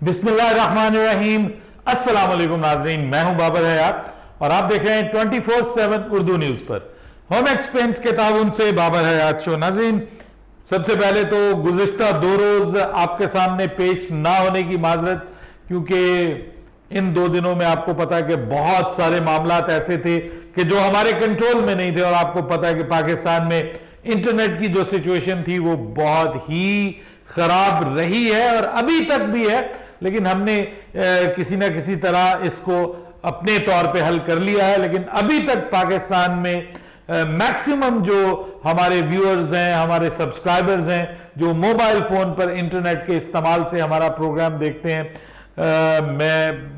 बिस्मिल्लाहिर्रहमानिर्रहीम। अस्सलाम वालेकुम नाज़रीन, मैं हूं बाबर हयात और आप देख रहे हैं 24/7 उर्दू न्यूज पर होम एक्सपेंस के ताउन से बाबर हयात शो। नाज़रीन, सबसे पहले तो गुज़िश्ता 2 रोज आपके सामने पेश ना होने की माजरत, क्योंकि इन 2 दिनों में आपको पता है कि बहुत सारे मामलात ऐसे थे कि जो हमारे कंट्रोल में नहीं थे। और आपको पता है कि पाकिस्तान में इंटरनेट की जो सिचुएशन थी वो बहुत ही खराब रही है और अभी तक भी है, लेकिन हमने किसी ना किसी तरह इसको अपने तौर पे हल कर लिया है। लेकिन अभी तक पाकिस्तान में मैक्सिमम जो हमारे व्यूअर्स हैं, हमारे सब्सक्राइबर्स हैं, जो मोबाइल फोन पर इंटरनेट के इस्तेमाल से हमारा प्रोग्राम देखते हैं,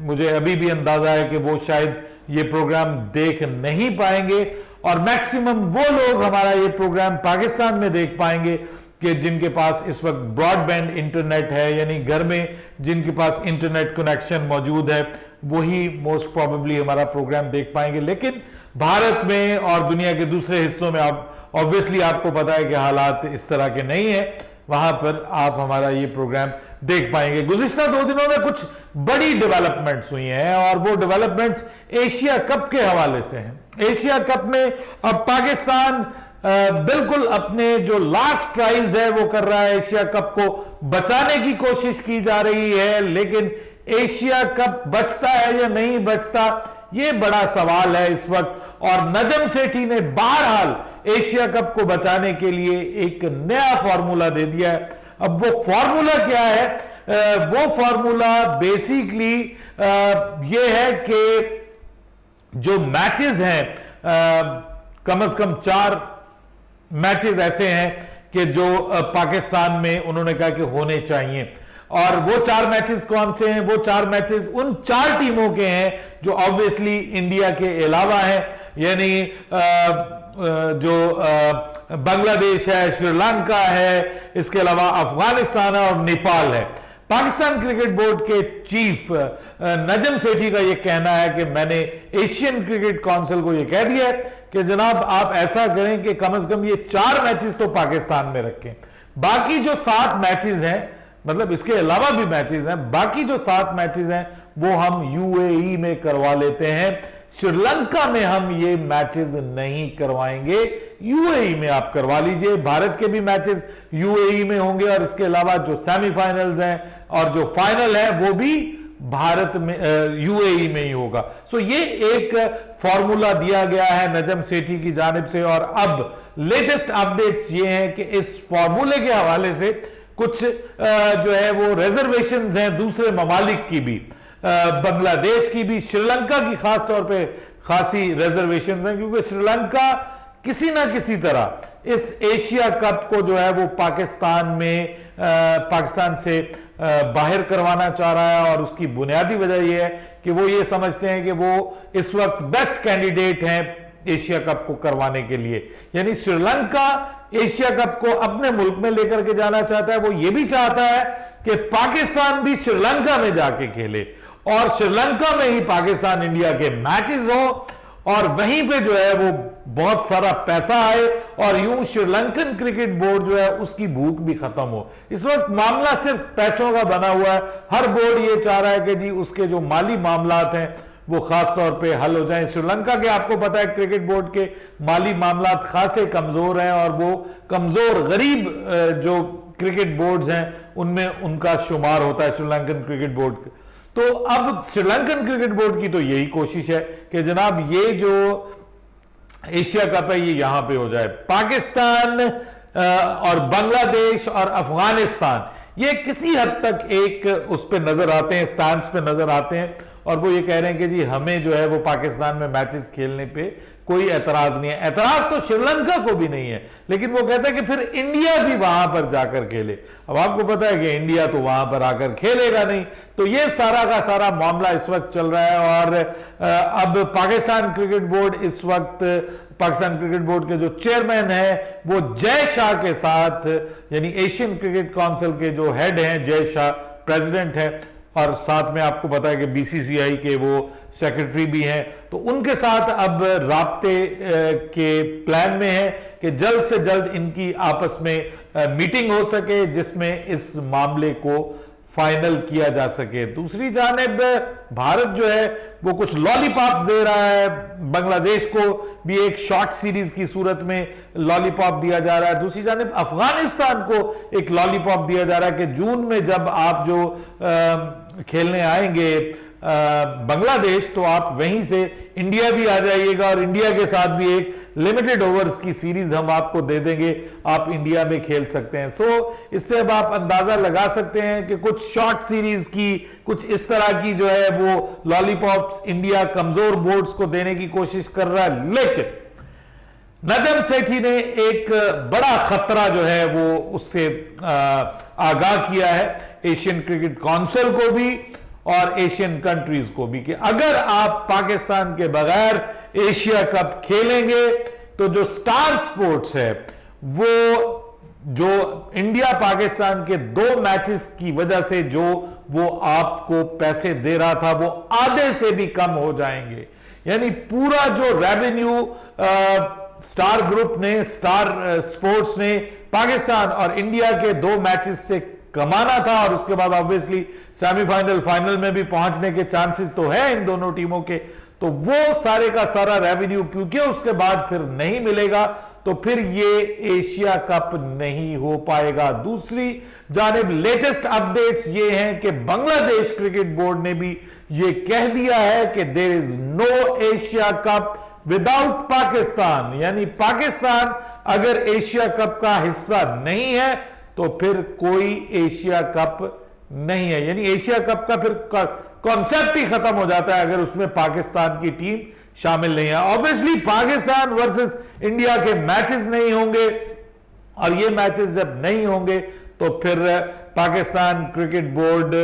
मुझे अभी भी अंदाजा है कि वो शायद ये प्रोग्राम देख नहीं पाएंगे। और मैक्सिमम वो लोग हमारा ये प्रोग्राम पाकिस्तान में देख पाएंगे कि जिनके पास इस वक्त ब्रॉडबैंड इंटरनेट है, यानी घर में जिनके पास इंटरनेट कनेक्शन मौजूद है, वही मोस्ट प्रोबेबली हमारा प्रोग्राम देख पाएंगे। लेकिन भारत में और दुनिया के दूसरे हिस्सों में आप ऑब्वियसली आपको पता है कि हालात इस तरह के नहीं है, वहां पर आप हमारा ये प्रोग्राम देख पाएंगे। गुज़िश्ता 2 दिनों में कुछ बड़ी डेवलपमेंट्स हुई हैं और वो डेवलपमेंट्स एशिया कप के हवाले से हैं। एशिया कप में अब पाकिस्तान बिल्कुल अपने जो लास्ट ट्राइज है वो कर रहा है। एशिया कप को बचाने की कोशिश की जा रही है, लेकिन एशिया कप बचता है या नहीं बचता, ये बड़ा सवाल है इस वक्त। और नजम सेठी ने बहरहाल एशिया कप को बचाने के लिए एक नया फॉर्मूला दे दिया है। अब वो फॉर्मूला क्या है? वो फॉर्मूला बेसिकली ये है कि जो मैचेस हैं, कम से कम 4 मैचेस ऐसे हैं कि जो पाकिस्तान में उन्होंने कहा कि होने चाहिए। और वो 4 मैचेस कौन से हैं? वो 4 मैचेस उन 4 टीमों के हैं जो ऑब्वियसली इंडिया के अलावा है, यानी जो बांग्लादेश है, श्रीलंका है, इसके अलावा अफगानिस्तान है और नेपाल है। पाकिस्तान क्रिकेट बोर्ड के चीफ नजम सेठी का यह कहना है कि मैंने एशियन क्रिकेट काउंसिल को यह कह दिया है कि जनाब आप ऐसा करें कि कम से कम ये 4 मैचेस तो पाकिस्तान में रखें। बाकी जो 7 मैचेस हैं, मतलब इसके अलावा भी मैचेस हैं, बाकी जो 7 मैचेस हैं वो हम यूएई में करवा लेते हैं। श्रीलंका में हम ये मैचेस नहीं करवाएंगे, यूएई में आप करवा लीजिए। भारत के भी मैचेस यूएई में होंगे और इसके अलावा जो सेमीफाइनल्स हैं और जो फाइनल है वो भी भारत में यूएई में ही होगा। सो ये एक फॉर्मूला दिया गया है नजम सेठी की जानिब से। और अब लेटेस्ट अपडेट्स ये हैं कि इस फॉर्मूले के हवाले से कुछ जो है वो रिजर्वेशंस हैं दूसरे ममालिक की भी, बांग्लादेश की भी, श्रीलंका की खास तौर पे खासी रिजर्वेशंस हैं, क्योंकि श्रीलंका किसी ना किसी तरह इस एशिया कप को जो है वो पाकिस्तान से बाहर करवाना चाह रहा है। और उसकी बुनियादी वजह यह है कि वो ये समझते हैं कि वो इस वक्त बेस्ट कैंडिडेट हैं एशिया कप को करवाने के लिए। यानी श्रीलंका एशिया कप को अपने मुल्क में लेकर के जाना चाहता है। वो ये भी चाहता है कि पाकिस्तान भी श्रीलंका में जाके खेले और श्रीलंका में ही पाकिस्तान इंडिया के मैचेस हो और वहीं पे जो है वो बहुत सारा पैसा आए और यूं श्रीलंकन क्रिकेट बोर्ड जो है उसकी भूख भी खत्म हो। इस वक्त मामला सिर्फ पैसों का बना हुआ है। हर बोर्ड ये चाह रहा है कि जी उसके जो माली मामलात हैं वो खास तौर पे हल हो जाएं। श्रीलंका के आपको पता है क्रिकेट बोर्ड के माली मामलात खासे कमजोर हैं और वो कमजोर गरीब जो क्रिकेट बोर्ड्स हैं उनमें उनका शुमार होता है श्रीलंकन क्रिकेट बोर्ड। तो अब श्रीलंकन क्रिकेट बोर्ड की तो यही कोशिश है कि जनाब ये जो एशिया कप है ये यहां पे हो जाए। पाकिस्तान और बांग्लादेश और अफगानिस्तान ये किसी हद तक एक उस पे नजर आते हैं, स्टैंड पे नजर आते हैं और वो ये कह रहे हैं कि जी हमें जो है वो पाकिस्तान में मैचेस खेलने पे कोई एतराज नहीं है। एतराज तो श्रीलंका को भी नहीं है, लेकिन वो कहता है कि फिर इंडिया भी वहां पर जाकर खेले। अब आपको पता है कि इंडिया तो वहां पर आकर खेलेगा नहीं। तो ये सारा का सारा मामला इस वक्त चल रहा है। और अब पाकिस्तान क्रिकेट बोर्ड इस वक्त पाकिस्तान क्रिकेट बोर्ड के जो चेयरमैन है वो जय शाह के साथ, यानी एशियन क्रिकेट काउंसिल के जो हेड हैं जय शाह प्रेसिडेंट है और साथ में आपको पता है कि बीसीसीआई के वो सेक्रेटरी भी हैं, तो उनके साथ अब राब्ते के प्लान में है कि जल्द से जल्द इनकी आपस में मीटिंग हो सके जिसमें इस मामले को फाइनल किया जा सके। दूसरी जानिब भारत जो है वो कुछ लॉलीपॉप दे रहा है, बांग्लादेश को भी एक शॉर्ट सीरीज की सूरत में लॉलीपॉप दिया जा रहा है। दूसरी जानिब अफगानिस्तान को एक लॉलीपॉप दिया जा रहा है कि जून में जब आप जो खेलने आएंगे बांग्लादेश, तो आप वहीं से इंडिया भी आ जाइएगा और इंडिया के साथ भी एक लिमिटेड ओवर्स की सीरीज हम आपको दे देंगे, आप इंडिया में खेल सकते हैं। सो इससे अब आप अंदाजा लगा सकते हैं कि कुछ शॉर्ट सीरीज की, कुछ इस तरह की जो है वो लॉलीपॉप्स इंडिया कमजोर बोर्ड्स को देने की कोशिश कर रहा है। लेकिन नजम सेठी ने एक बड़ा खतरा जो है वो उससे आगाह किया है एशियन क्रिकेट काउंसिल को भी और एशियन कंट्रीज को भी कि अगर आप पाकिस्तान के बगैर एशिया कप खेलेंगे तो जो स्टार स्पोर्ट्स है वो जो इंडिया पाकिस्तान के 2 मैचेस की वजह से जो वो आपको पैसे दे रहा था वो आधे से भी कम हो जाएंगे। यानी पूरा जो रेवेन्यू स्टार ग्रुप ने, स्टार स्पोर्ट्स ने पाकिस्तान और इंडिया के 2 मैचेस से कमाना था और उसके बाद ऑब्वियसली सेमीफाइनल फाइनल में भी पहुंचने के चांसेस तो है इन दोनों टीमों के, तो वो सारे का सारा रेवेन्यू क्योंकि उसके बाद फिर नहीं मिलेगा तो फिर ये एशिया कप नहीं हो पाएगा। दूसरी जानिब लेटेस्ट अपडेट्स ये हैं कि बांग्लादेश क्रिकेट बोर्ड ने भी ये कह दिया है कि there is no Asia Cup without Pakistan. यानी पाकिस्तान अगर एशिया कप का हिस्सा नहीं है तो फिर कोई एशिया कप नहीं है। यानी एशिया कप का फिर कॉन्सेप्ट ही खत्म हो जाता है अगर उसमें पाकिस्तान की टीम शामिल नहीं है। ऑब्वियसली पाकिस्तान वर्सेस इंडिया के मैचेस नहीं होंगे और ये मैचेस जब नहीं होंगे तो फिर पाकिस्तान क्रिकेट बोर्ड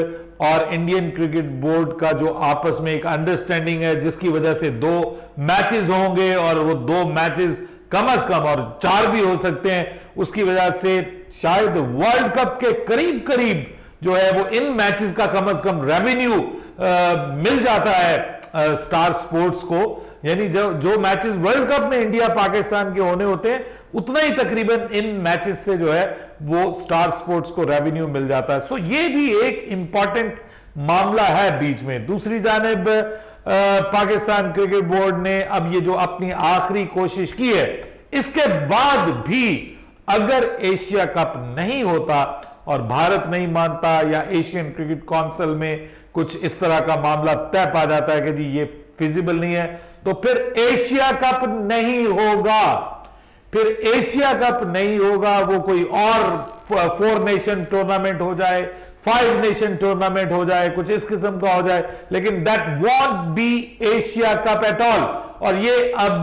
और इंडियन क्रिकेट बोर्ड का जो आपस में एक अंडरस्टैंडिंग है जिसकी वजह से 2 मैचेस होंगे और वो 2 मैचेस कम से कम और 4 भी हो सकते हैं, उसकी वजह से शायद वर्ल्ड कप के करीब करीब जो है वो इन मैचेस का कम से कम रेवेन्यू मिल जाता है स्टार स्पोर्ट्स को। यानी जो मैचेस वर्ल्ड कप में इंडिया पाकिस्तान के होने होते हैं उतना ही तकरीबन इन मैचेस से जो है वो स्टार स्पोर्ट्स को रेवेन्यू मिल जाता है। सो ये भी एक इंपॉर्टेंट मामला है बीच में। दूसरी जानिब पाकिस्तान क्रिकेट बोर्ड ने अब ये जो अपनी आखिरी कोशिश की है, इसके बाद भी अगर एशिया कप नहीं होता और भारत नहीं मानता या एशियन क्रिकेट काउंसिल में कुछ इस तरह का मामला तय पा जाता है कि जी ये फिजिबल नहीं है, तो फिर एशिया कप नहीं होगा। फिर एशिया कप नहीं होगा, वो कोई और 4 नेशन टूर्नामेंट हो जाए, 5 नेशन टूर्नामेंट हो जाए, कुछ इस किस्म का हो जाए, लेकिन that won't be Asia Cup at all. और ये अब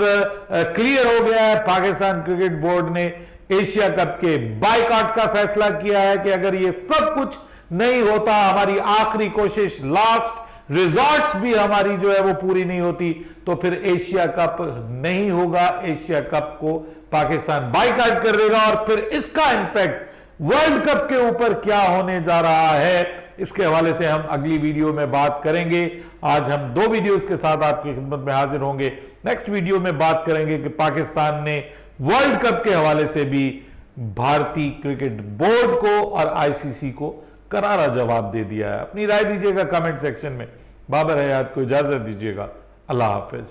क्लियर हो गया है, पाकिस्तान क्रिकेट बोर्ड ने एशिया कप के बायकॉट का फैसला किया है कि अगर ये सब कुछ नहीं होता, हमारी आखिरी कोशिश, लास्ट रिजॉर्ट्स भी हमारी जो है वो पूरी नहीं होती, तो फिर एशिया कप नहीं होगा। एशिया कप को पाकिस्तान बायकॉट कर देगा और फिर इसका इंपैक्ट वर्ल्ड कप के ऊपर क्या होने जा रहा है, इसके हवाले से हम अगली वीडियो में बात करेंगे। आज हम 2 वीडियोस के साथ आपकी खिदमत में हाजिर होंगे। नेक्स्ट वीडियो में बात करेंगे कि पाकिस्तान ने वर्ल्ड कप के हवाले से भी भारतीय क्रिकेट बोर्ड को और आईसीसी को करारा जवाब दे दिया है। अपनी राय दीजिएगा कमेंट सेक्शन में। बाबर हयात को इजाजत दीजिएगा। अल्लाह हाफिज।